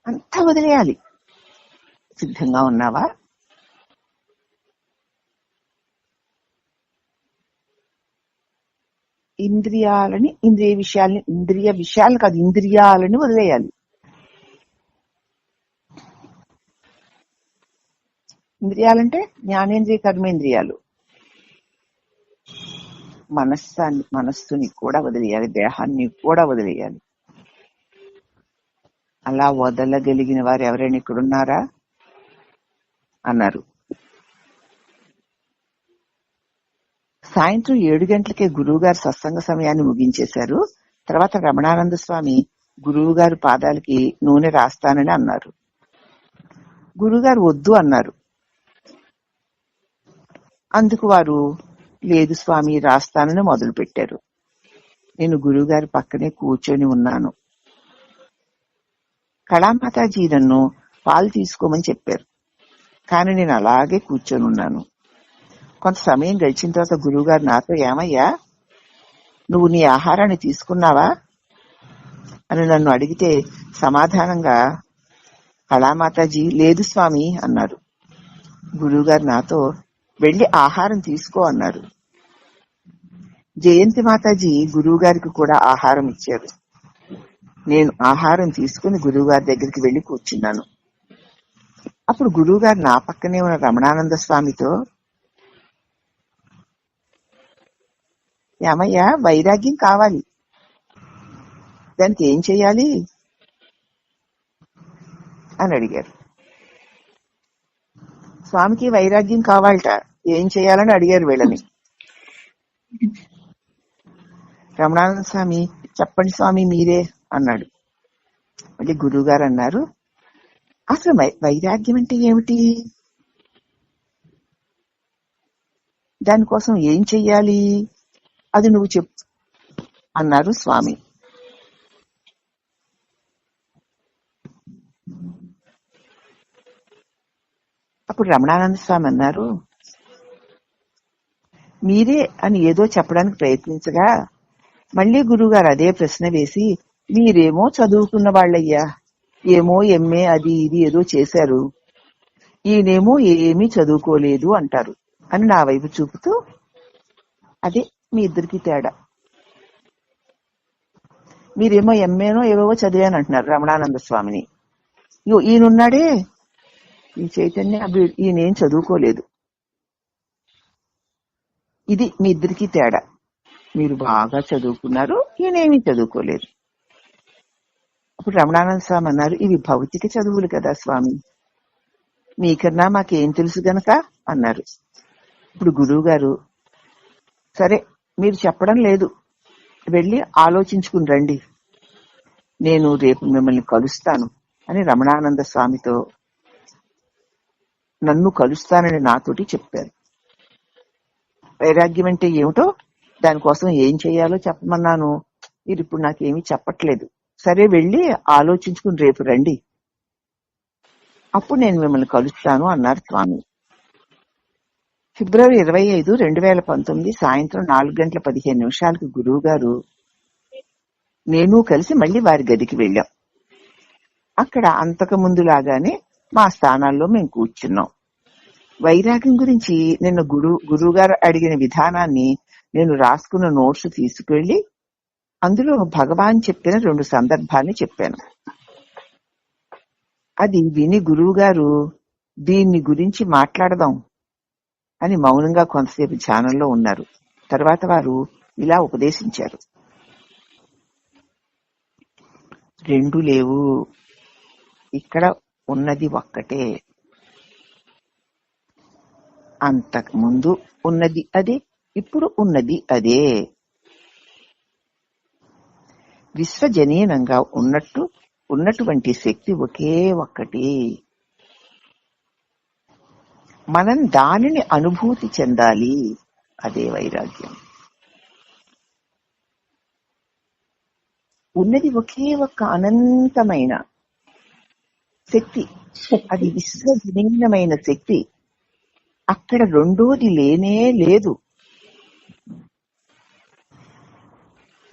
అంతా వదిలేయాలి. సిద్ధంగా ఉన్నావా? ఇంద్రియ విషయాలు కాదు, ఇంద్రియాలని వదిలేయాలి. ఇంద్రియాలంటే జ్ఞానేంద్రియ, కర్మేంద్రియాలు. మనస్సుని కూడా వదిలేయాలి, దేహాన్ని కూడా వదిలేయాలి. అలా వదలగలిగిన వారు ఎవరైనా ఇక్కడున్నారా అన్నారు. సాయంత్రం 7 గంటలకే గురువు గారు సత్సంగ సమయాన్ని ముగించేశారు. తర్వాత రమణానంద స్వామి గురువు గారు పాదాలకి నూనె రాస్తానని అన్నారు. గురువుగారు వద్దు అన్నారు. అందుకు వారు లేదు స్వామి రాస్తానని మొదలు పెట్టారు. నేను గురువు గారి పక్కనే కూర్చొని ఉన్నాను. కళామాతాజీ నన్ను పాలు తీసుకోమని చెప్పారు, కానీ నేను అలాగే కూర్చొని ఉన్నాను. కొంత సమయం గడిచిన తర్వాత గురువు గారు నాతో, ఏమయ్యా నువ్వు నీ ఆహారాన్ని తీసుకున్నావా అని నన్ను అడిగితే సమాధానంగా కళామాతాజీ లేదు స్వామి అన్నారు. గురువు గారు నాతో వెళ్లి ఆహారం తీసుకో అన్నారు. జయంతి మాతాజీ గురువు గారికి కూడా ఆహారం ఇచ్చారు. నేను ఆహారం తీసుకుని గురువు గారి దగ్గరికి వెళ్లి కూర్చున్నాను. అప్పుడు గురువు గారు నా పక్కనే ఉన్న రమణానంద స్వామితో, ఏమయ్యా వైరాగ్యం కావాలి, దానికి ఏం చెయ్యాలి అని అడిగారు. స్వామికి వైరాగ్యం కావాలట, ఏం చేయాలని అడిగారు వీళ్ళని. రమణానంద స్వామి చెప్పండి స్వామి మీరే అన్నాడు. మళ్ళీ గురువు గారు అన్నారు, అసలు వైరాగ్యం అంటే ఏమిటి, దానికోసం ఏం చెయ్యాలి అది నువ్వు చెప్పు అన్నారు స్వామి. అప్పుడు రమణానంద స్వామి అన్నారు, మీరే అని ఏదో చెప్పడానికి ప్రయత్నించగా మళ్లీ గురువుగారు అదే ప్రశ్న వేసి, మీరేమో చదువుకున్న వాళ్ళయ్యా, ఏమో ఎంఏ అది ఇది ఏదో చేశారు, ఈయనేమో ఏమీ చదువుకోలేదు అంటారు అని నా వైపు చూపుతూ, అదే మీ ఇద్దరికి తేడా. మీరేమో ఎంఏనో ఏవేవో చదివాను అంటున్నారు రమణానంద స్వామిని. ఈయనున్నాడే ఈ చైతన్య, ఈయనేం చదువుకోలేదు. ఇది మీ ఇద్దరికి తేడా. మీరు బాగా చదువుకున్నారు, ఈయనేమీ చదువుకోలేదు. అప్పుడు రమణానంద స్వామి అన్నారు, ఇవి భౌతిక చదువులు కదా స్వామి, మీకన్నా మాకేం తెలుసు గనక అన్నారు. ఇప్పుడు గురువు గారు, సరే మీరు చెప్పడం లేదు, వెళ్ళి ఆలోచించుకుని రండి, నేను రేపు మిమ్మల్ని కలుస్తాను అని రమణానంద స్వామితో, నన్ను కలుస్తానని నాతోటి చెప్పారు. వైరాగ్యం అంటే ఏమిటో, దానికోసం ఏం చేయాలో చెప్పమన్నాను, మీరు ఇప్పుడు నాకేమీ చెప్పట్లేదు, సరే వెళ్ళి ఆలోచించుకుని రేపు రండి, అప్పుడు నేను మిమ్మల్ని కలుస్తాను అన్నారు స్వామి. ఫిబ్రవరి 25, 2019 సాయంత్రం 4:15 గురువు గారు నేను కలిసి మళ్లీ వారి గదికి వెళ్ళాం. అక్కడ అంతకు ముందులాగానే మా స్థానాల్లో మేము కూర్చున్నాం. వైరాగ్యం గురించి నిన్న గురువు గారు అడిగిన విధానాన్ని నేను రాసుకున్న నోట్స్ తీసుకువెళ్లి అందులో భగవాన్ చెప్పిన 2 సందర్భాన్ని చెప్పాను. అది విని గురువు గారు దీన్ని గురించి మాట్లాడదాం అని మౌనంగా కొంతసేపు ధ్యానంలో ఉన్నారు. తర్వాత వారు ఇలా ఉపదేశించారు, 2 లేవు, ఇక్కడ ఉన్నది ఒక్కటే, అంతకు ముందు ఉన్నది అదే, ఇప్పుడు ఉన్నది అదే. విశ్వజనీనంగా ఉన్నటువంటి శక్తి ఒకే ఒక్కటి. మనం దానిని అనుభూతి చెందాలి, అదే వైరాగ్యం. ఉన్నది ఒకే ఒక్క అనంతమైన శక్తి, అది విశ్వజనీనమైన శక్తి. అక్కడ రెండోది లేనే లేదు.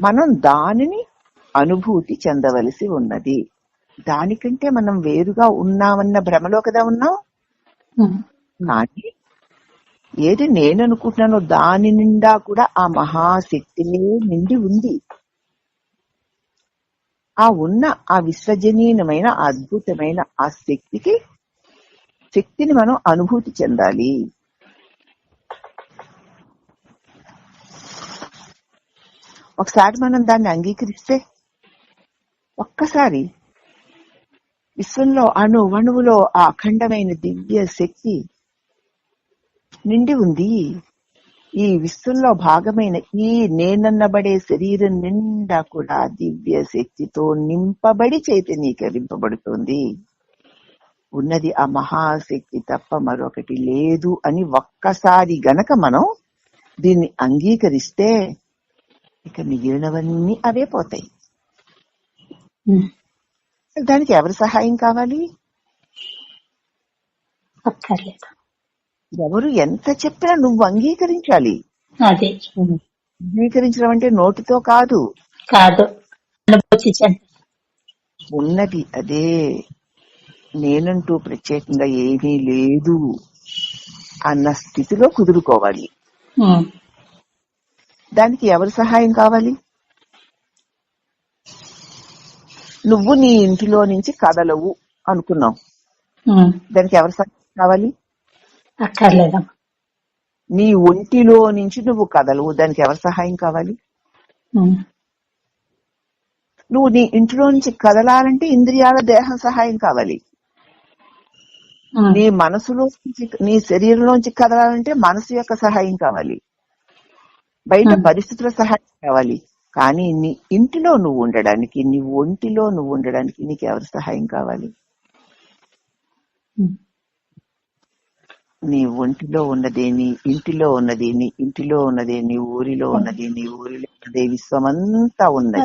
మనం దానిని అనుభూతి చెందవలసి ఉన్నది. దానికంటే మనం వేరుగా ఉన్నామన్న భ్రమలో కదా ఉన్నాం. కానీ ఏది నేను అనుకుంటున్నానో దాని నిండా కూడా ఆ మహాశక్తినే నిండి ఉంది. ఆ ఉన్న ఆ విశ్వజనీయమైన అద్భుతమైన ఆ శక్తిని మనం అనుభూతి చెందాలి. ఒకసారి మనం దాన్ని అంగీకరిస్తే, ఒక్కసారి విశ్వంలో అణువణువులో ఆ అఖండమైన దివ్య శక్తి నిండి ఉంది. ఈ విశ్వంలో భాగమైన ఈ నేనన్నబడే శరీరం నిండా కూడా దివ్య శక్తితో నింపబడి చైతన్యీకరింపబడుతోంది. ఉన్నది ఆ మహాశక్తి తప్ప మరొకటి లేదు అని ఒక్కసారి గనక మనం దీన్ని అంగీకరిస్తే ఇక మిగిలినవన్నీ అవే పోతాయి. దానికి ఎవరి సహాయం కావాలి? ఎవరు ఎంత చెప్పినా నువ్వు అంగీకరించాలి. అంగీకరించడం అంటే నోటితో కాదు, ఉన్నది అదే, నేనంటూ ప్రత్యేకంగా ఏమీ లేదు అన్న స్థితిలో కుదురుకోవాలి. దానికి ఎవరి సహాయం కావాలి? నువ్వు నీ ఇంటిలో నుంచి కదలవు అనుకున్నావు, దానికి ఎవరి సహాయం కావాలి? అక్కర్లేదమ్మా. నీ ఒంటిలో నుంచి నువ్వు కదలవు, దానికి ఎవరి సహాయం కావాలి? నువ్వు నీ ఇంటిలో నుంచి కదలాలంటే ఇంద్రియాల దేహం సహాయం కావాలి. నీ మనసులో నీ శరీరంలోంచి కదలాలంటే మనసు యొక్క సహాయం కావాలి. బయట పరిస్థితుల సహాయం కావాలి. కానీ నీ ఇంటిలో నువ్వు ఉండడానికి, నీ ఒంటిలో నువ్వు ఉండడానికి నీకు ఎవరి సహాయం కావాలి? నీ ఒంటిలో ఉన్నదే, నీ ఇంటిలో ఉన్నది, నీ ఇంటిలో ఉన్నదే నీ ఊరిలో ఉన్నది, నీ ఊరిలో ఉన్నదే విశ్వమంతా ఉన్నది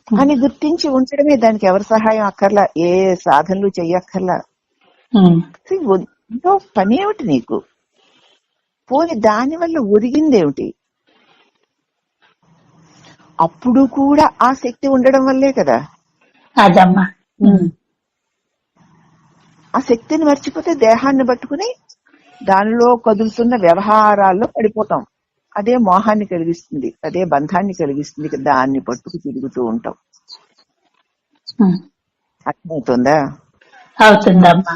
అని గుర్తించి ఉండడమే. దానికి ఎవరి సహాయం అక్కర్లా, ఏ సాధనలు చెయ్యక్కర్లా. ఎంతో పనేమిటి నీకు? పోని దానివల్ల ఒరిగిందేమిటి? అప్పుడు కూడా ఆ శక్తి ఉండడం వల్లే కదా. అదమ్మా, ఆ శక్తిని మర్చిపోతే దేహాన్ని పట్టుకుని దానిలో కదులుతున్న వ్యవహారాల్లో పడిపోతాం. అదే మోహాన్ని కలిగిస్తుంది, అదే బంధాన్ని కలిగిస్తుంది. దాన్ని పట్టుకు తిరుగుతూ ఉంటాం. అర్థమవుతుందా? అవుతుందమ్మా.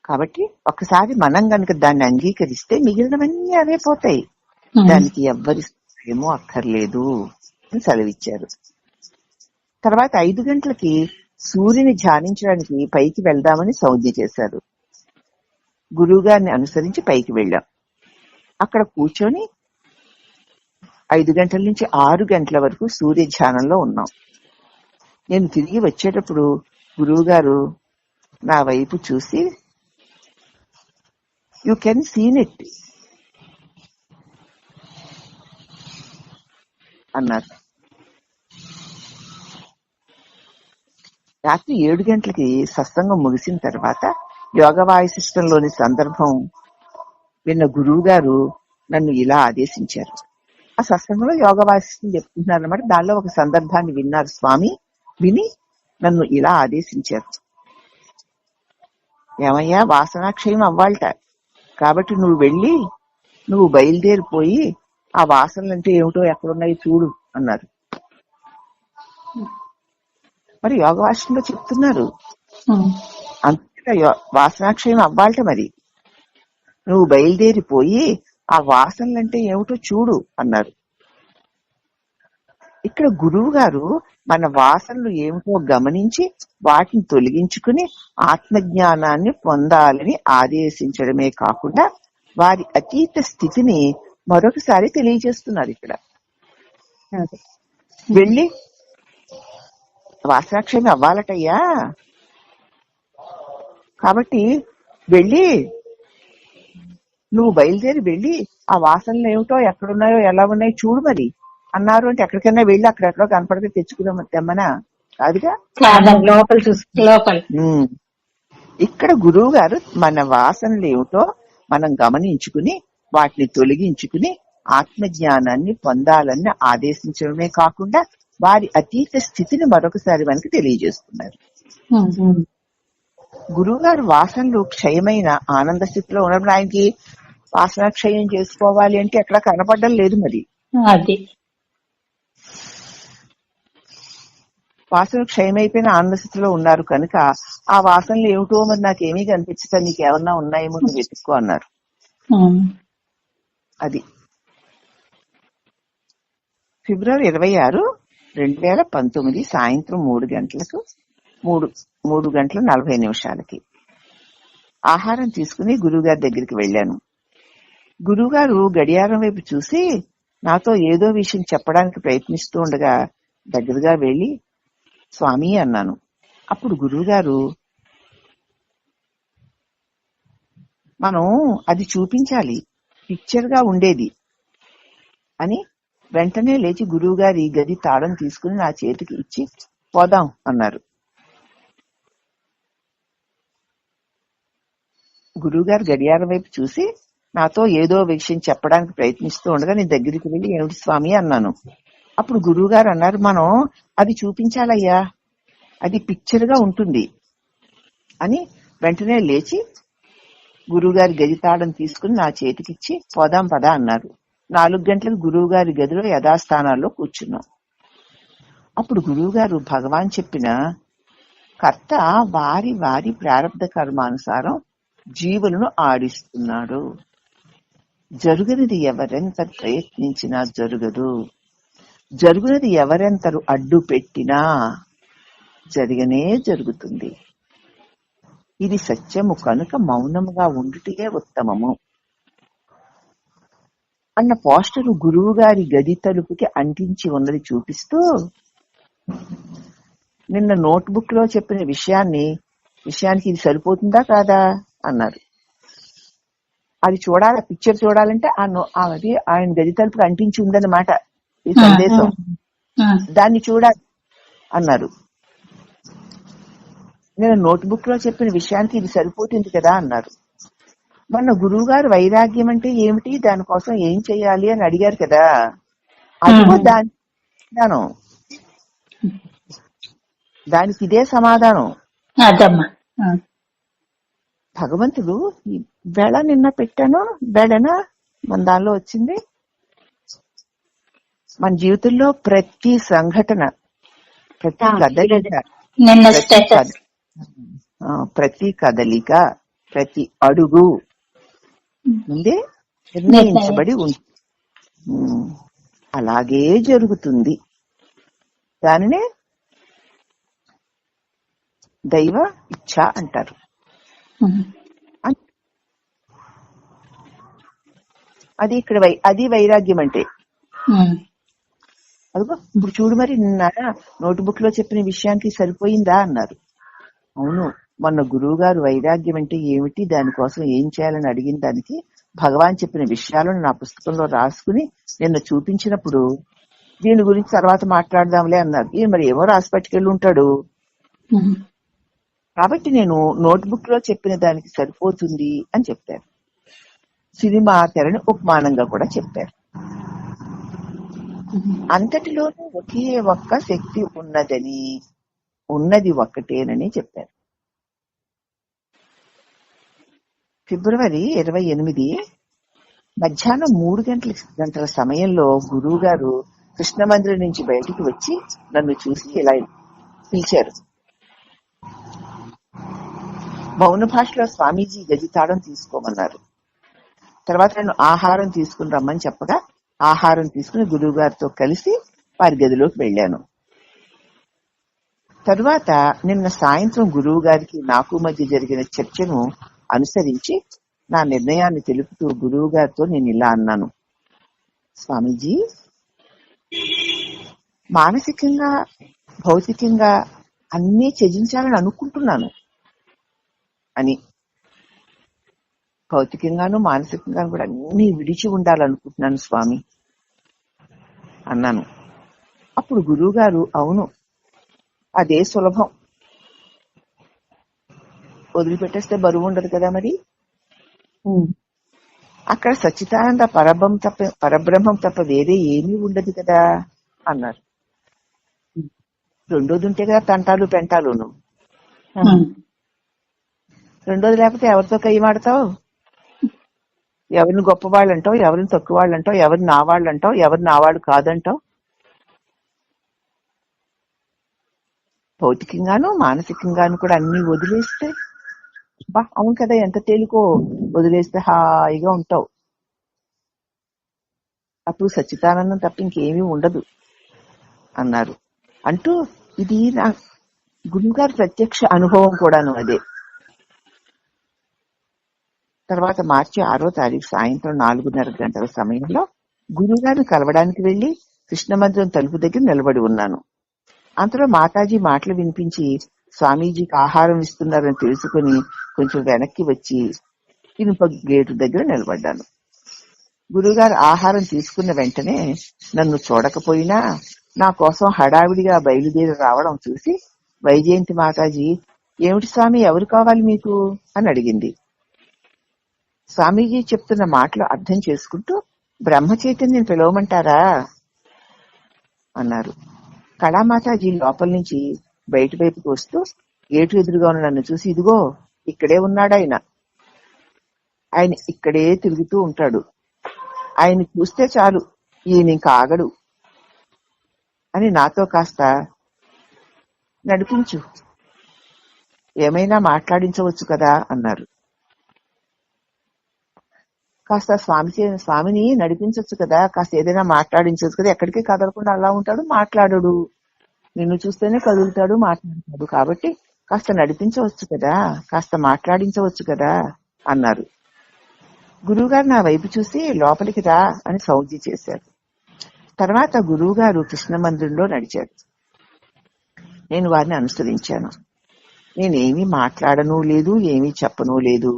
కాబట్టి ఒకసారి మనం గనుక దాన్ని అంగీకరిస్తే మిగిలినవన్నీ అవే పోతాయి. దానికి ఎవ్వరి ఏమో అక్కర్లేదు అని సెలవిచ్చారు. తర్వాత 5 గంటలకి సూర్యుని ధ్యానించడానికి పైకి వెళ్దామని సౌజ్ఞ చేశారు. గురువు గారిని అనుసరించి పైకి వెళ్ళాం. అక్కడ కూర్చొని 5 గంటల నుంచి 6 గంటల వరకు సూర్య ధ్యానంలో ఉన్నాం. నేను తిరిగి వచ్చేటప్పుడు గురువు గారు నా వైపు చూసి, యూ కెన్ సీన్ ఇట్ అన్నారు. రాత్రి 7 గంటలకి సత్సంగం ముగిసిన తర్వాత యోగ వాయుశిష్టంలోని సందర్భం విన్న గురువు గారు నన్ను ఇలా ఆదేశించారు. ఆ సత్సంగంలో యోగ వాయుశిష్టం చెప్పుకుంటున్నారు అన్నమాట. దానిలో ఒక సందర్భాన్ని విన్నారు స్వామి. విని నన్ను ఇలా ఆదేశించారు, ఏమయ్యా, వాసనాక్షయం అవ్వాలట, కాబట్టి నువ్వు బయలుదేరిపోయి ఆ వాసనలంటే ఏమిటో ఎక్కడున్నాయి చూడు అన్నారు. మరి యోగ వాసనలో చెప్తున్నారు, అంతేగా వాసనాక్షయం అవ్వాలట, మరి నువ్వు బయలుదేరిపోయి ఆ వాసనలంటే ఏమిటో చూడు అన్నారు. ఇక్కడ గురువు గారు మన వాసనలు ఏమిటో గమనించి వాటిని తొలగించుకుని ఆత్మజ్ఞానాన్ని పొందాలని ఆదేశించడమే కాకుండా వారి అతీత స్థితిని మరొకసారి తెలియజేస్తున్నారు. ఇక్కడ వెళ్ళి వాసనాక్షయం అవ్వాలటయ్యా, కాబట్టి వెళ్ళి నువ్వు బయలుదేరి వెళ్ళి ఆ వాసనలు ఏమిటో ఎక్కడున్నాయో ఎలా ఉన్నాయో చూడు మరి అన్నారు. అంటే ఎక్కడికైనా వెళ్ళి అక్కడెక్కడో కనపడితే తెచ్చుకుందాం తెమ్మనా? కాదుగా, లోపల. ఇక్కడ గురువు గారు మన వాసనలు ఏమిటో మనం గమనించుకుని వాటిని తొలగించుకుని ఆత్మజ్ఞానాన్ని పొందాలని ఆదేశించడమే కాకుండా వారి అతీత స్థితిని మరొకసారి మనకి తెలియజేస్తున్నారు. గురువు గారు వాసనలు క్షయమైన ఆనంద స్థితిలో ఉన్నప్పుడు ఆయనకి వాసన క్షయం చేసుకోవాలి అంటే ఎక్కడ కనపడడం లేదు. మరి అది వాసనలు క్షయమైపోయిన ఆనంద స్థితిలో ఉన్నారు కనుక ఆ వాసనలు ఏమిటో మరి నాకేమీ కనిపించదు, నీకు ఏమన్నా ఉన్నాయేమో నువ్వు వెతుక్కో అన్నారు. అది ఫిబ్రవరి 26, 2019 సాయంత్రం 3:40 ఆహారం తీసుకుని గురువుగారి దగ్గరికి వెళ్ళాను. గురువుగారు గడియారం వైపు చూసి నాతో ఏదో విషయం చెప్పడానికి ప్రయత్నిస్తూ ఉండగా దగ్గరగా వెళ్లి స్వామి అన్నాను. అప్పుడు గురువుగారు మనం అది చూపించాలి, పిక్చర్ గా ఉండేది అని వెంటనే లేచి గురువుగారి గది తాళం తీసుకుని నా చేతికి ఇచ్చి పోదాం అన్నారు. గురువుగారు గడియారం వైపు చూసి నాతో ఏదో విషయం చెప్పడానికి ప్రయత్నిస్తూ ఉండగా నేను దగ్గరికి వెళ్ళి ఏమిటి స్వామి అన్నాను. అప్పుడు గురువుగారు అన్నారు, మనం అది చూపించాలయ్యా, అది పిక్చర్ గా ఉంటుంది అని వెంటనే లేచి గురువుగారి గది తాళం తీసుకుని నా చేతికిచ్చి పోదాం పదా అన్నారు. 4 గంటలకు గురువుగారి గదిలో యథాస్థానాల్లో కూర్చున్నాం. అప్పుడు గురువుగారు భగవాన్ చెప్పిన కర్త వారి వారి ప్రారంభ కర్మానుసారం జీవులను ఆడిస్తున్నాడు, జరుగునది ఎవరెంత ప్రయత్నించినా జరగదు, జరుగునది ఎవరెంతరు అడ్డు పెట్టినా జరిగనే జరుగుతుంది, ఇది సత్యము కనుక మౌనముగా ఉండుటే ఉత్తమము అన్న పోస్టరు గురువు గారి గది తలుపుకి అంటించి ఉన్నది చూపిస్తూ నిన్న నోట్బుక్ లో చెప్పిన విషయానికి ఇది సరిపోతుందా కాదా అన్నారు. అది చూడాలి, పిక్చర్ చూడాలంటే అది ఆయన గది తలుపుకి అంటించి ఉందన్నమాట ఈ సందేశం, దాన్ని చూడాలి అన్నారు. నేను నోట్బుక్ లో చెప్పిన విషయానికి ఇది సరిపోతుంది కదా అన్నారు. మొన్న గురువు గారు వైరాగ్యం అంటే ఏమిటి, దానికోసం ఏం చెయ్యాలి అని అడిగారు కదా, అదిగో దానికి ఇదే సమాధానం. భగవంతుడు బెళ నిన్న పెట్టాను, బెడన మన దానిలో వచ్చింది. మన జీవితంలో ప్రతి సంఘటన, ప్రతి కదలిక, ప్రతి అడుగు ముందే నిర్ణయించబడి ఉంది, అలాగే జరుగుతుంది. దానినే దైవ ఇచ్ఛ అంటారు. అది ఇక్కడ అది వైరాగ్యం అంటే. అదిగో ఇప్పుడు చూడు, మరి నిన్న నోట్బుక్ లో చెప్పిన విషయానికి సరిపోయిందా అన్నారు. అవును, మొన్న గురువు గారు వైరాగ్యం అంటే ఏమిటి, దానికోసం ఏం చేయాలని అడిగిన దానికి భగవాన్ చెప్పిన విషయాలను నా పుస్తకంలో రాసుకుని నిన్న చూపించినప్పుడు దీని గురించి తర్వాత మాట్లాడదాంలే అన్నారు. ఈయన మరి ఏమో రాసి పట్టుకెళ్ళి ఉంటాడు. కాబట్టి నేను నోట్బుక్ లో చెప్పిన దానికి సరిపోతుంది అని చెప్పారు. సినిమా తెరని ఉపమానంగా కూడా చెప్పారు. అంతటిలోనూ ఒకే ఒక్క శక్తి ఉన్నదని, ఉన్నది ఒక్కటేనని చెప్పారు. ఫిబ్రవరి 28 మధ్యాహ్నం 3 గంటల సమయంలో గురువు గారు కృష్ణ మందిరం నుంచి బయటికి వచ్చి నన్ను చూసి ఇలా పిలిచారు. మౌన భాషలో స్వామీజీ గది తాళం తీసుకోమన్నారు. తర్వాత నేను ఆహారం తీసుకుని రమ్మని చెప్పగా ఆహారం తీసుకుని గురువు గారితో కలిసి వారి గదిలోకి వెళ్ళాను. తరువాత నిన్న సాయంత్రం గురువు గారికి నాకు మధ్య జరిగిన చర్చను అనుసరించి నా నిర్ణయాన్ని తెలుపుతూ గురువు గారితో నేను ఇలా అన్నాను. స్వామీజీ, మానసికంగా భౌతికంగా అన్నీ త్యజించాలని అనుకుంటున్నాను అని, భౌతికంగాను మానసికంగాను కూడా అన్ని విడిచి ఉండాలనుకుంటున్నాను స్వామి అన్నాను. అప్పుడు గురువు గారు, అవును అదే సులభం, వదిలిపెట్టేస్తే బరువు ఉండదు కదా మరి, అక్కడ సచ్చిదానంద పరబ్రహ్మం తప్ప వేరే ఏమీ ఉండదు కదా అన్నారు. రెండోది ఉంటే కదా తంటాలు పెంటాలును. రెండోది లేకపోతే ఎవరితో కయ్యమాడతావు? ఎవరిని గొప్పవాళ్ళు అంటావు, ఎవరిని తక్కువ వాళ్ళు అంటావు, ఎవరిని నా వాళ్ళు అంటావు, ఎవరిని నా వాళ్ళు కాదంటావు. భౌతికంగాను మానసికంగాను కూడా అన్ని వదిలేస్తే బా అవును కదా, ఎంత తేలికో. వదిలేస్తే హాయిగా ఉంటావు. అప్పుడు సచ్చిదానందం తప్ప ఇంకేమీ ఉండదు అన్నారు. అంటూ ఇది నా గురువుగారి ప్రత్యక్ష అనుభవం కూడాను అదే. తర్వాత మార్చి 6వ తారీఖు సాయంత్రం 4:30 గంటల సమయంలో గురువుగారిని కలవడానికి వెళ్లి కృష్ణ మందిరం తలుపు దగ్గర నిలబడి ఉన్నాను. అంతలో మాతాజీ మాటలు వినిపించి స్వామీజీకి ఆహారం ఇస్తున్నారని తెలుసుకుని కొంచెం వెనక్కి వచ్చి ఇనుప గేటు దగ్గర నిలబడ్డాను. గురువుగారు ఆహారం తీసుకున్న వెంటనే నన్ను చూడకపోయినా నా కోసం హడావిడిగా బయలుదేరి రావడం చూసి వైజయంతి మాతాజీ, ఏమిటి స్వామి, ఎవరు కావాలి మీకు అని అడిగింది. స్వామీజీ చెప్తున్న మాటలు అర్థం చేసుకుంటూ బ్రహ్మ చైతన్యం పిలవమంటారా అన్నారు. కళామాతాజీ లోపల నుంచి బయట వైపుకి వస్తూ గేటు ఎదురుగా ఉన్న నన్ను చూసి, ఇదిగో ఇక్కడే ఉన్నాడాయన, ఆయన ఇక్కడే తిరుగుతూ ఉంటాడు, ఆయన చూస్తే చాలు ఈయన ఇంకా ఆగడు అని నాతో కాస్త నడిపించు, ఏమైనా మాట్లాడించవచ్చు కదా అన్నారు. కాస్త స్వామిని నడిపించవచ్చు కదా, కాస్త ఏదైనా మాట్లాడించవచ్చు కదా, ఎక్కడికి కదలకుండా అలా ఉంటాడు, మాట్లాడడు, నిన్ను చూస్తేనే కదులుతాడు, మాట్లాడతాడు, కాబట్టి కాస్త నడిపించవచ్చు కదా, కాస్త మాట్లాడించవచ్చు కదా అన్నారు. గురువుగారు నా వైపు చూసి లోపలికి రా అని సౌజ్ఞ చేశారు. తర్వాత గురువుగారు కృష్ణ మందిరంలో నడిచారు. నేను వారిని అనుసరించాను. నేనేమీ మాట్లాడను లేదు, ఏమీ చెప్పను లేదు.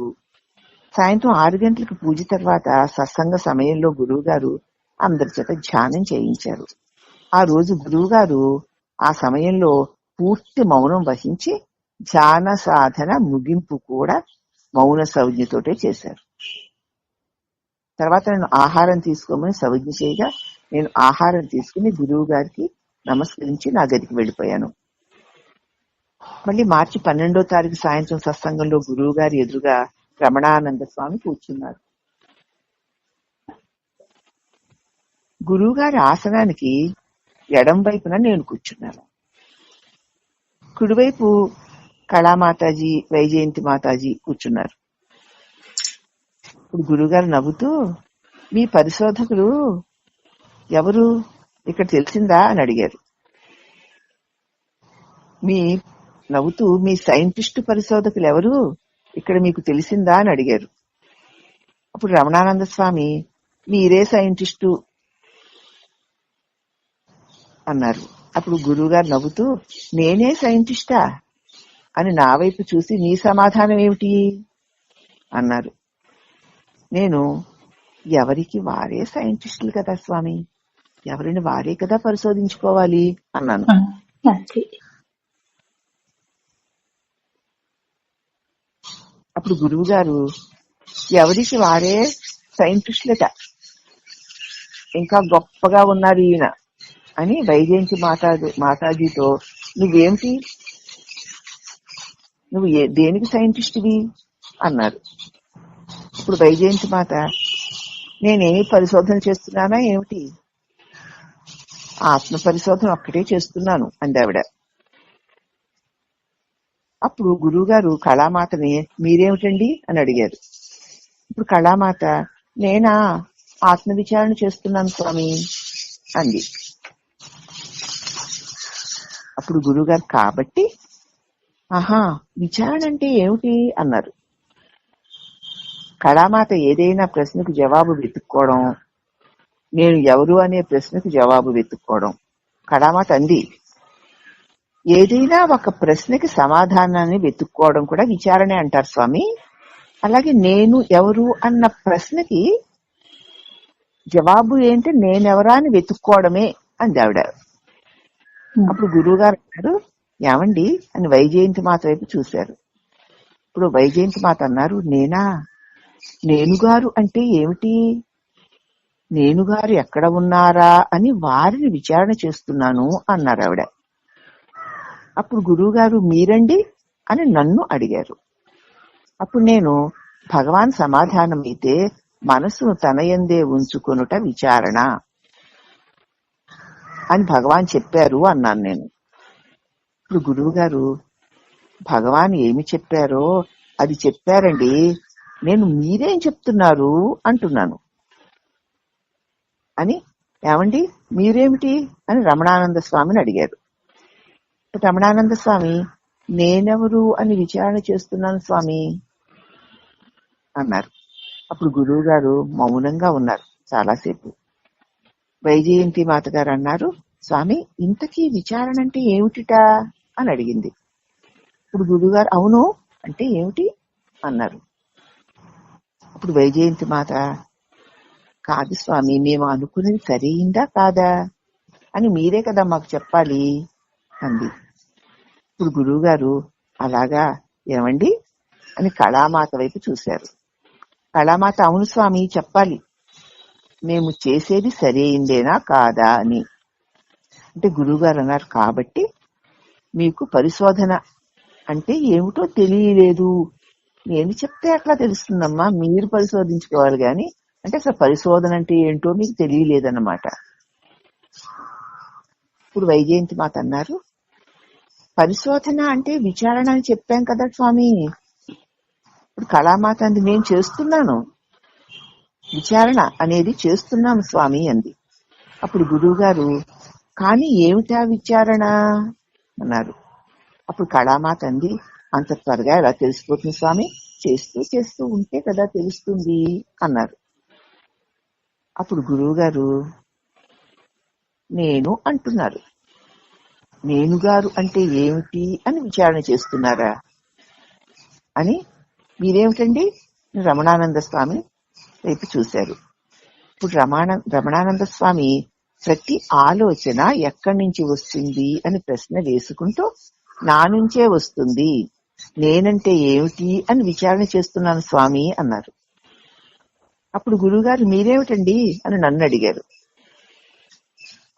సాయంత్రం 6 గంటలకు పూజ తర్వాత సత్సంగ సమయంలో గురువుగారు అందరి చేత ధ్యానం చేయించారు. ఆ రోజు గురువుగారు ఆ సమయంలో పూర్తి మౌనం వహించి ధ్యాన సాధన ముగింపు కూడా మౌన సౌజ్ఞతోటే చేశారు. తర్వాత నేను ఆహారం తీసుకోమని సౌజ్ఞ చేయగా నేను ఆహారం తీసుకుని గురువు గారికి నమస్కరించి నా గదికి వెళ్ళిపోయాను. మళ్ళీ మార్చి 12వ తారీఖు సాయంత్రం సత్సంగంలో గురువు గారి ఎదురుగా రమణానంద స్వామి కూర్చున్నారు. గురువు గారి ఆసనానికి ఎడం వైపున నేను కూర్చున్నాను. కుడివైపు కళామాతాజీ, వైజయంతి మాతాజీ కూర్చున్నారు. ఇప్పుడు గురువుగారు నవ్వుతూ, మీ పరిశోధకులు ఎవరు ఇక్కడ తెలిసిందా అని అడిగారు. మీ సైంటిస్టు పరిశోధకులు ఎవరు ఇక్కడ మీకు తెలిసిందా అని అడిగారు. అప్పుడు రమణానంద స్వామి, మీరే సైంటిస్టు అన్నారు. అప్పుడు గురువుగారు నవ్వుతూ, నేనే సైంటిస్టా అని నా వైపు చూసి, నీ సమాధానం ఏమిటి అన్నారు. నేను, ఎవరికి వారే సైంటిస్టులు కదా స్వామి, ఎవరిని వారే కదా పరిశోధించుకోవాలి అన్నాను. అప్పుడు గురువు గారు, ఎవరికి వారే సైంటిస్టులట, ఇంకా గొప్పగా ఉన్నారు ఈయన అని వైజయంతి మాతాజీతో, నువ్వు దేనికి సైంటిస్టువి అన్నారు. ఇప్పుడు వైజయంతి మాత, నేనేమి పరిశోధన చేస్తున్నానా ఏమిటి, ఆత్మ పరిశోధన ఒక్కటే చేస్తున్నాను అందావిడ. అప్పుడు గురువు గారు కళామాతని, మీరేమిటండి అని అడిగారు. ఇప్పుడు కళామాత, నేనా ఆత్మ విచారణ చేస్తున్నాను స్వామి అంది. అప్పుడు గురువు గారు, కాబట్టి ఆహా, విచారణ అంటే ఏమిటి అన్నారు. కళామాత ఏదైనా ప్రశ్నకు జవాబు వెతుక్కోవడం, నేను ఎవరు అనే ప్రశ్నకు జవాబు వెతుక్కోవడం. కళామాత అంది, ఏదైనా ఒక ప్రశ్నకి సమాధానాన్ని వెతుక్కోవడం కూడా విచారణే అంటారు స్వామి. అలాగే నేను ఎవరు అన్న ప్రశ్నకి జవాబు ఏంటి, నేనెవరా అని వెతుక్కోవడమే అంది ఆవిడ. అప్పుడు గురువు గారు అన్నారు, ఏమండి అని వైజయంతి మాత వైపు చూశారు. ఇప్పుడు వైజయంతి మాత అన్నారు, నేనా, నేనుగారు అంటే ఏమిటి, నేనుగారు ఎక్కడ ఉన్నారా అని వారిని విచారణ చేస్తున్నాను అన్నారు ఆవిడ. అప్పుడు గురువుగారు మీరండి అని నన్ను అడిగారు. అప్పుడు నేను భగవాన్ సమాధానమైతే మనసును తనయందే ఉంచుకొనుట విచారణ అని భగవాన్ చెప్పారు అన్నాను నేను. ఇప్పుడు గురువు గారు భగవాన్ ఏమి చెప్పారో అది చెప్పారండి, నేను మీరేం చెప్తున్నారు అంటున్నాను అని. ఏమండి మీరేమిటి అని రమణానంద స్వామిని అడిగారు. రమణానంద స్వామి నేనెవరు అని విచారణ చేస్తున్నాను స్వామి అన్నారు. అప్పుడు గురువు గారు మౌనంగా ఉన్నారు చాలాసేపు. వైజయంతి మాత గారు అన్నారు, స్వామి ఇంతకీ విచారణ అంటే ఏమిటిట అని అడిగింది. ఇప్పుడు గురువు గారు అవును అంటే ఏమిటి అన్నారు. అప్పుడు వైజయంతి మాత కాదు స్వామి, మేము అనుకునేది సరైందా కాదా అని మీరే కదా మాకు చెప్పాలి అంది. ఇప్పుడు గురువు గారు అలాగా ఏమండి అని కళామాత వైపు చూశారు. కళామాత అవును స్వామి చెప్పాలి, మేము చేసేది సరైందేనా కాదా అని. అంటే గురువుగారు అన్నారు, కాబట్టి మీకు పరిశోధన అంటే ఏమిటో తెలియలేదు, నేను చెప్తే అట్లా తెలుస్తుందమ్మా, మీరు పరిశోధించుకోవాలి గాని అంటే అసలు పరిశోధన అంటే ఏంటో మీకు తెలియలేదన్నమాట. ఇప్పుడు వైజయంతి మాత అన్నారు, పరిశోధన అంటే విచారణ అని చెప్పాం కదా స్వామి. ఇప్పుడు కళామాత అంది, నేను చేస్తున్నాను విచారణ అనేది చేస్తున్నాను స్వామి అంది. అప్పుడు గురువు గారు కానీ ఏమిటా విచారణ అన్నారు. అప్పుడు కళామాత అంది, అంత త్వరగా ఎలా తెలిసిపోతుంది స్వామి, చేస్తూ చేస్తూ ఉంటే కదా తెలుస్తుంది అన్నారు. అప్పుడు గురువు గారు నేను అంటున్నారు, నేనుగారు అంటే ఏమిటి అని విచారణ చేస్తున్నారా అని. మీరేమిటండి రమణానంద స్వామి వైపు చూశారు. ఇప్పుడు రమణానంద స్వామి ప్రతి ఆలోచన ఎక్కడి నుంచి వస్తుంది అని ప్రశ్న వేసుకుంటూ నా నుంచే వస్తుంది, నేనంటే ఏమిటి అని విచారణ చేస్తున్నాను స్వామి అన్నారు. అప్పుడు గురువుగారు మీరేమిటండి అని నన్ను అడిగారు.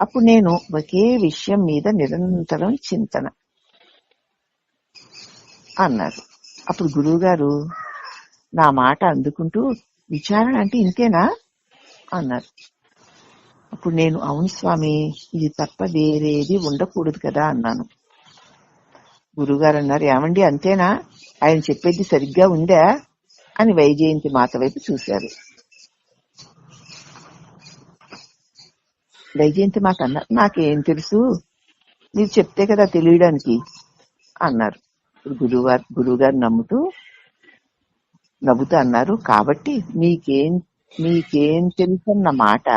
అప్పుడు నేను ఒకే విషయం మీద నిరంతరం చింతన అన్నారు. అప్పుడు గురువుగారు నా మాట అందుకుంటూ విచారణ అంటే ఇంతేనా అన్నారు. అప్పుడు నేను అవును స్వామి, ఇది తప్ప వేరేది ఉండకూడదు కదా అన్నాను. గురువుగారు అన్నారు, ఏమండి అంతేనా, ఆయన చెప్పేది సరిగ్గా ఉందా అని వైజయంతి మాత వైపు చూశారు. వైజయంతి మాత అన్నారు, నాకేం తెలుసు, మీరు చెప్తే కదా తెలియడానికి అన్నారు. గురువుగారు నవ్వుతూ అన్నారు, కాబట్టి మీకేం తెలుసు అన్న మాట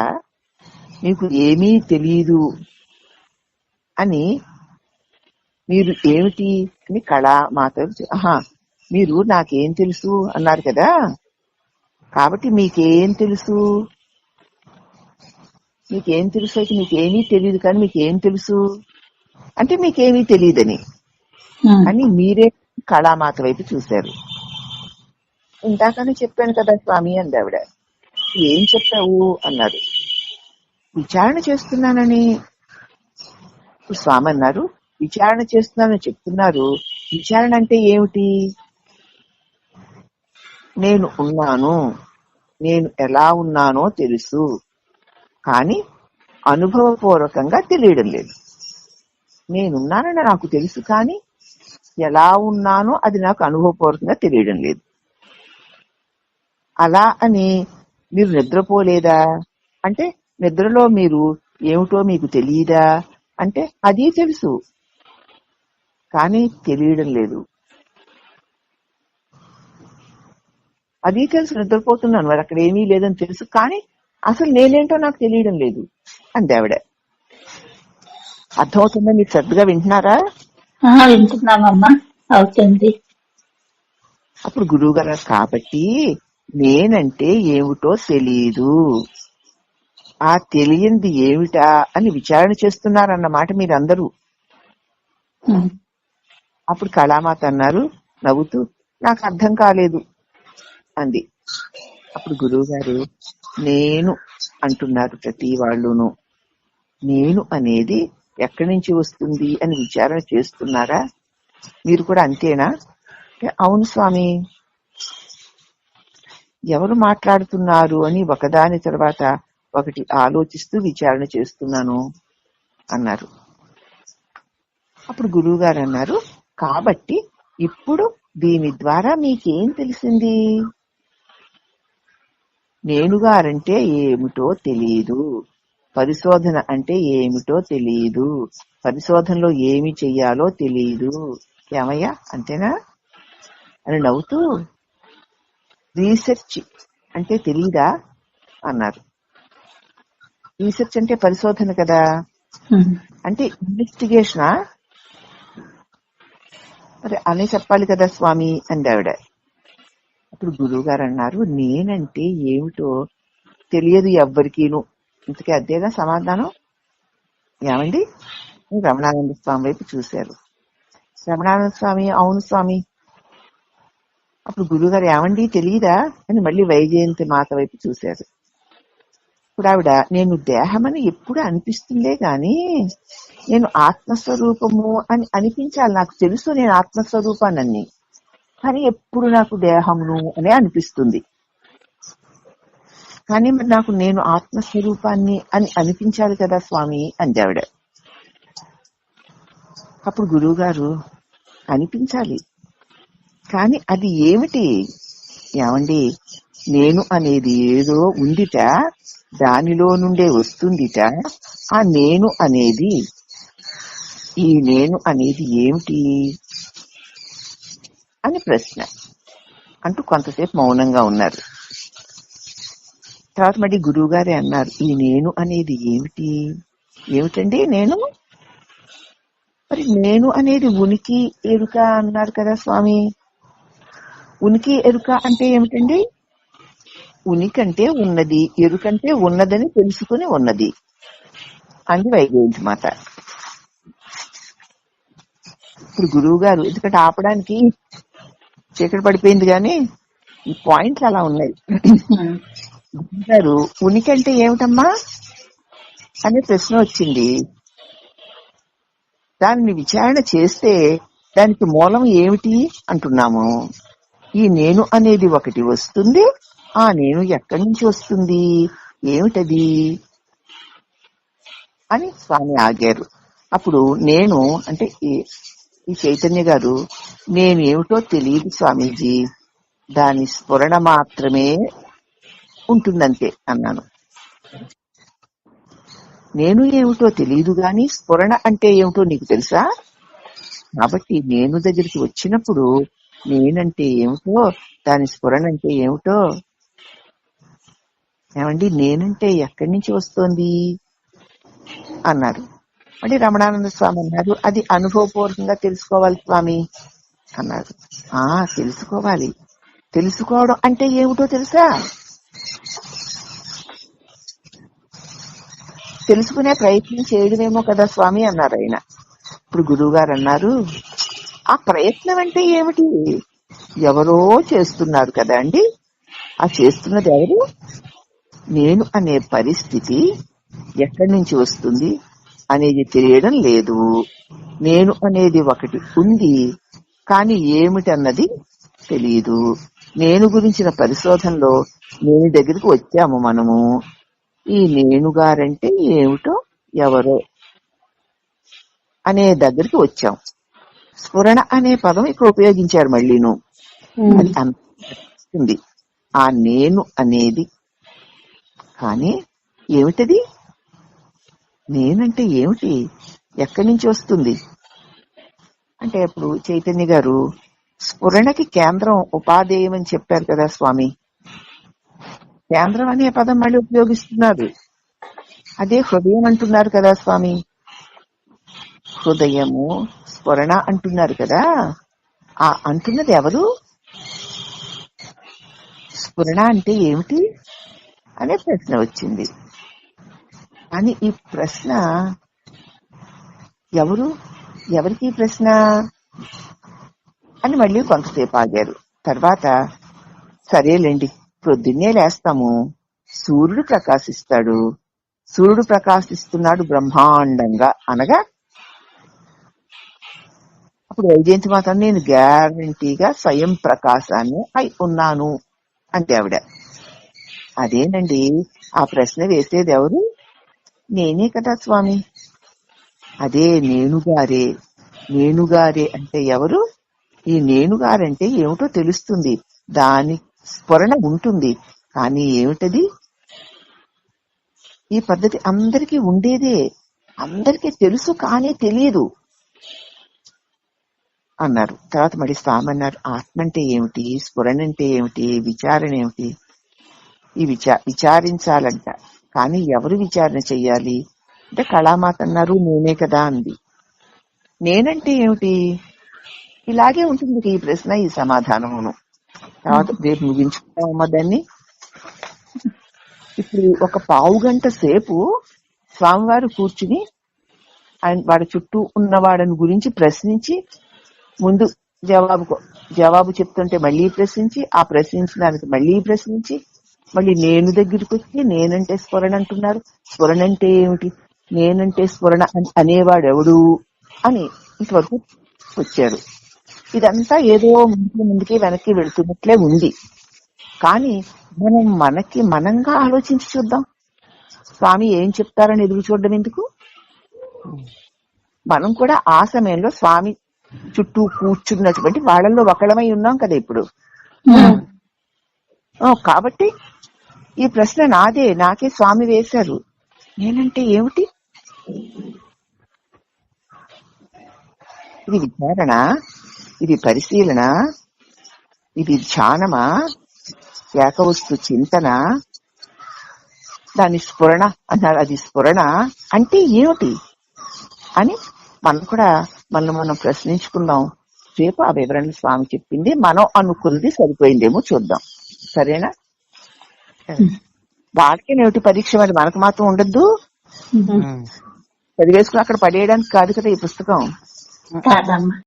మీకు ఏమీ తెలియదు అని. మీరు ఏమిటి అని కళామాత మీరు నాకేం తెలుసు అన్నారు కదా, కాబట్టి మీకేం తెలుసు, మీకేం తెలుసు అయితే మీకేమీ తెలియదు కానీ మీకేం తెలుసు అంటే మీకేమీ తెలియదని అని మీరే కళామాత వైపు చూశారు. ఇందాకనే చెప్పాను కదా స్వామి అంది ఆవిడ. ఏం చెప్పావు అన్నారు. విచారణ చేస్తున్నానని. స్వామి అన్నారు, విచారణ చేస్తున్నానని చెప్తున్నారు, విచారణ అంటే ఏమిటి? నేను ఉన్నాను, నేను ఎలా ఉన్నానో తెలుసు కానీ అనుభవపూర్వకంగా తెలియడం లేదు. నేనున్నానని నాకు తెలుసు కానీ ఎలా ఉన్నానో అది నాకు అనుభవపూర్వకంగా తెలియడం లేదు. అలా అని మీరు నిద్రపోలేదా అంటే నిద్రలో మీరు ఏమిటో మీకు తెలియదా అంటే అది తెలుసు కానీ తెలియడం లేదు. అది తెలుసు, నిద్రపోతున్నాను, మరి అక్కడ ఏమీ లేదని తెలుసు కానీ అసలు నేనేంటో నాకు తెలియడం లేదు అంది ఆవిడ. అర్థమవుతుందా? మీరు శ్రద్ధగా వింటున్నారా? వింటున్నామమ్మా, అవుతుంది. అప్పుడు గురువు గారు, కాబట్టి నేనంటే ఏమిటో తెలీదు, ఆ తెలియంది ఏమిటా అని విచారణ చేస్తున్నారన్నమాట మీరందరూ. అప్పుడు కళామాత అన్నారు నవ్వుతూ, నాకు అర్థం కాలేదు అంది. అప్పుడు గురువు గారు నేను అంటున్నారు ప్రతి వాళ్ళును. నేను అనేది ఎక్కడి నుంచి వస్తుంది అని విచారణ చేస్తున్నారా? మీరు కూడా అంతేనా? అవును స్వామి, ఎవరు మాట్లాడుతున్నారు అని ఒకదాని తర్వాత ఒకటి ఆలోచిస్తూ విచారణ చేస్తున్నాను అన్నారు. అప్పుడు గురువు గారు అన్నారు, కాబట్టి ఇప్పుడు దీని ద్వారా మీకేం తెలిసింది? నేనుగారంటే ఏమిటో తెలియదు, పరిశోధన అంటే ఏమిటో తెలియదు, పరిశోధనలో ఏమి చెయ్యాలో తెలియదు. ఏమయ్యా అంతేనా అని నవ్వుతూ, రీసెర్చ్ అంటే తెలీదా అన్నారు. రీసెర్చ్ అంటే పరిశోధన కదా, అంటే ఇన్వెస్టిగేషనా? మరి అనే చెప్పాలి కదా స్వామి అంది ఆవిడ. అప్పుడు గురువు గారు అన్నారు, నేనంటే ఏమిటో తెలియదు ఎవ్వరికీను. ఇంతకీ అదేగా సమాధానం. ఏమండి? రమణానంద స్వామి వైపు చూశారు. రమణానంద స్వామి అవును స్వామి. అప్పుడు గురువు గారు ఏమండి తెలియదా అని మళ్ళీ వైజయంతి మాత వైపు చూశారు. ఇప్పుడు ఆవిడ, నేను దేహమని ఎప్పుడు అనిపిస్తుందే గాని నేను ఆత్మస్వరూపము అని అనిపించాలి. నాకు తెలుసు నేను ఆత్మస్వరూపాన్ని, కానీ ఎప్పుడు నాకు దేహమును అనే అనిపిస్తుంది. కానీ మరి నాకు నేను ఆత్మస్వరూపాన్ని అని అనిపించాలి కదా స్వామి అంది ఆవిడ. అప్పుడు గురువు గారు, అనిపించాలి, కానీ అది ఏమిటి? ఏమండి, నేను అనేది ఏదో ఉందిట, దానిలో నుండే వస్తుందిట. ఆ నేను అనేది, ఈ నేను అనేది ఏమిటి అని ప్రశ్న అంటూ కొంతసేపు మౌనంగా ఉన్నారు. తర్వాత మళ్ళీ గురువు గారే అన్నారు, ఈ నేను అనేది ఏమిటి? ఏమిటండి నేను? మరి నేను అనేది ఉనికి ఎరుక అన్నారు కదా స్వామి. ఉనికి ఎరుక అంటే ఏమిటండి? ఉనికి అంటే ఉన్నది, ఎరుకంటే ఉన్నదని తెలుసుకుని ఉన్నది అంది వైజయంతి మాత. ఇప్పుడు గురువు గారు, ఎందుకంటే ఆపడానికి చీకటి పడిపోయింది కానీ ఈ పాయింట్లు అలా ఉన్నాయి. గురువు గారు, ఉనికి అంటే ఏమిటమ్మా అనే ప్రశ్న వచ్చింది. దానిని విచారణ చేస్తే దానికి మూలం ఏమిటి అంటున్నాము. ఈ నేను అనేది ఒకటి వస్తుంది, ఆ నేను ఎక్కడి నుంచి వస్తుంది, ఏమిటది అని స్వామి ఆగారు. అప్పుడు నేను అంటే ఈ చైతన్య గారు, నేను ఏమిటో తెలియదు స్వామీజీ, దాని స్ఫురణ మాత్రమే ఉంటుందంతే అన్నాను. నేను ఏమిటో తెలియదు గాని స్ఫురణ అంటే ఏమిటో నీకు తెలుసా? కాబట్టి నేను దగ్గరికి వచ్చినప్పుడు నేనంటే ఏమిటో, దాని స్ఫురణ అంటే ఏమిటో. ఏమండి, నేనంటే ఎక్కడి నుంచి వస్తోంది అన్నారు. అంటే రమణానంద స్వామి అన్నారు, అది అనుభవపూర్వకంగా తెలుసుకోవాలి స్వామి అన్నారు. తెలుసుకోవాలి. తెలుసుకోవడం అంటే ఏమిటో తెలుసా? తెలుసుకునే ప్రయత్నం చేయడమేమో కదా స్వామి అన్నారు ఆయన. ఇప్పుడు గురువు గారు అన్నారు, ఆ ప్రయత్నం అంటే ఏమిటి? ఎవరో చేస్తున్నారు కదా అండి. ఆ చేస్తున్నది ఎవరు? నేను అనే పరిస్థితి ఎక్కడి నుంచి వస్తుంది అనేది తెలియడం లేదు. నేను అనేది ఒకటి ఉంది, కానీ ఏమిటన్నది తెలియదు. నేను గురించిన పరిశోధనలో నేను దగ్గరికి వచ్చాము మనము. ఈ నేనుగారంటే ఏమిటో, ఎవరో అనే దగ్గరికి వచ్చాం. స్ఫురణ అనే పదం ఇక్కడ ఉపయోగించారు మళ్ళీను. అది అనిపిస్తుంది ఆ నేను అనేది. కానీ ఏమిటది? నేనంటే ఏమిటి? ఎక్కడి నుంచి వస్తుంది అంటే, ఇప్పుడు చైతన్య గారు స్ఫురణకి కేంద్రం ఉపాధేయం అని చెప్పారు కదా స్వామి. కేంద్రం అనే పదం మళ్ళీ ఉపయోగిస్తున్నారు. అదే హృదయం అంటున్నారు కదా స్వామి. హృదయము స్ఫురణ అంటున్నారు కదా. ఆ అంటున్నది ఎవరు? స్ఫురణ అంటే ఏమిటి అనే ప్రశ్న వచ్చింది. కానీ ఈ ప్రశ్న ఎవరికి ప్రశ్న అని మళ్ళీ కొంతసేపు ఆగారు. తర్వాత సరేలేండి, పొద్దున్నే లేస్తాము, సూర్యుడు ప్రకాశిస్తాడు, సూర్యుడు ప్రకాశిస్తున్నాడు బ్రహ్మాండంగా అనగా అప్పుడు వైజయంతి మాత నేను గ్యారంటీగా స్వయం ప్రకాశాన్ని అయి ఉన్నాను అంటే ఆవిడ. అదేనండి ఆ ప్రశ్న వేసేది ఎవరు? నేనే కదా స్వామి. అదే నేనుగారే. నేనుగారే అంటే ఎవరు? ఈ నేనుగారంటే ఏమిటో తెలుస్తుంది, దాని స్ఫురణ ఉంటుంది. కానీ ఏమిటది? ఈ పద్ధతి అందరికీ ఉండేదే, అందరికీ తెలుసు కానీ తెలియదు అన్నారు. తర్వాత మళ్ళీ స్వామి అన్నారు, ఆత్మ అంటే ఏమిటి, స్ఫురణ అంటే ఏమిటి, విచారణ ఏమిటి? ఈ విచారించాలంట. కానీ ఎవరు విచారణ చెయ్యాలి అంటే కళామాత అన్నారు, నేనే కదా అంది. నేనంటే ఏమిటి? ఇలాగే ఉంటుంది ఈ ప్రశ్న, ఈ సమాధానమును. తర్వాత రేపు ముగించుకుంటామమ్మా దాన్ని. ఇప్పుడు ఒక పావు గంట సేపు స్వామివారు కూర్చుని ఆయన వాడి చుట్టూ ఉన్నవాడని గురించి ప్రశ్నించి, ముందు జవాబు చెప్తుంటే మళ్ళీ ప్రశ్నించి, ఆ ప్రశ్నించిన దానికి మళ్ళీ ప్రశ్నించి, మళ్ళీ నేను దగ్గరికి వచ్చి నేనంటే స్ఫురణ అంటున్నారు. స్ఫురణ అంటే ఏమిటి, నేనంటే స్ఫురణ అనేవాడెవడు అని ఇంతవరకు వచ్చారు. ఇదంతా ఏదో ముందుకి వెనక్కి వెళుతున్నట్లే ఉంది. కానీ మనం మనకి మనంగా ఆలోచించి చూద్దాం. స్వామి ఏం చెప్తారని ఎదురు చూడడం ఎందుకు? మనం కూడా ఆ సమయంలో స్వామి చుట్టూ కూర్చున్నటువంటి వాళ్ళల్లో ఒకళ్ళమై ఉన్నాం కదా ఇప్పుడు. కాబట్టి ఈ ప్రశ్న నాదే, నాకే స్వామి వేశారు. నేనంటే ఏమిటి? ఇది విచారణ, ఇది పరిశీలన, ఇది ధ్యానమా, ఏకవస్తు చింతన, దాని స్ఫురణ అన్నారు. అది స్ఫురణ అంటే ఏమిటి అని మనం కూడా మనం ప్రశ్నించుకుందాం. రేపు ఆ వివరణ స్వామి చెప్పింది మనం అనుకున్నది సరిపోయిందేమో చూద్దాం. సరేనా? వాళ్ళకి నేటి పరీక్ష మరి మనకు మాత్రం ఉండద్దు. చదివేసుకుని అక్కడ పడేయడానికి కాదు కదా ఈ పుస్తకం.